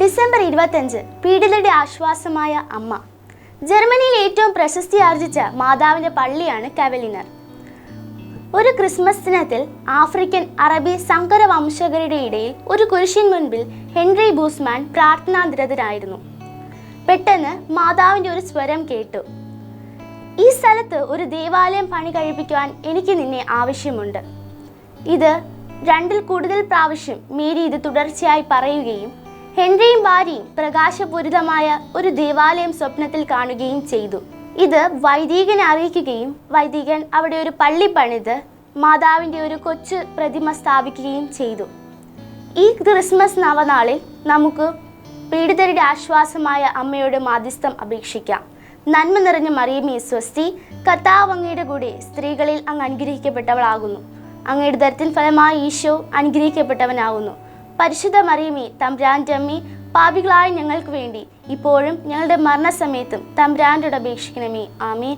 December 25 പീഡിതരുടെ ആശ്വാസമായ അമ്മ. ജർമ്മനിയിൽ ഏറ്റവും പ്രശസ്തി ആർജിച്ച മാതാവിൻ്റെ പള്ളിയാണ് കവലിനർ. ഒരു ക്രിസ്മസ് ദിനത്തിൽ ആഫ്രിക്കൻ അറബി സങ്കര വംശജരുടെ ഇടയിൽ ഒരു കുരിശിൻ മുൻപിൽ ഹെൻറി ബൂസ്മാൻ പ്രാർത്ഥനാനിരതരായിരുന്നു. പെട്ടെന്ന് മാതാവിൻ്റെ ഒരു സ്വരം കേട്ടു: ഈ സ്ഥലത്ത് ഒരു ദേവാലയം പണി കഴിപ്പിക്കുവാൻ എനിക്ക് നിന്നെ ആവശ്യമുണ്ട്. ഇത് 2-ൽ കൂടുതൽ പ്രാവശ്യം മേരി ഇത് തുടർച്ചയായി പറയുകയും ഹെൻറിയും ഭാര്യയും പ്രകാശപൂരിതമായ ഒരു ദേവാലയം സ്വപ്നത്തിൽ കാണുകയും ചെയ്തു. ഇത് വൈദികനെ അറിയിക്കുകയും വൈദികൻ അവിടെ ഒരു പള്ളി പണിത് മാതാവിൻ്റെ ഒരു കൊച്ചു പ്രതിമ സ്ഥാപിക്കുകയും ചെയ്തു. ഈ ക്രിസ്മസ് നവനാളിൽ നമുക്ക് പീഡിതരുടെ ആശ്വാസമായ അമ്മയുടെ മാധ്യസ്ഥം അപേക്ഷിക്കാം. നന്മ നിറഞ്ഞ മറിയമേ സ്വസ്തി, കർത്താവ് അങ്ങയുടെ കൂടെ സ്ത്രീകളിൽ അങ്ങ് അനുഗ്രഹിക്കപ്പെട്ടവളാകുന്നു. അങ്ങയുടെ ദരത്തിൻ ഫലമായി ഈശോ അനുഗ്രഹിക്കപ്പെട്ടവനാകുന്നു. പരിശുദ്ധ മറിയമേ തമ്പുരാൻ്റെ അമ്മേ, പാപികളായ ഞങ്ങൾക്ക് വേണ്ടി ഇപ്പോഴും ഞങ്ങളുടെ മരണസമയത്തും തമ്പുരാനോട് അപേക്ഷിക്കണമേ. ആമേൻ.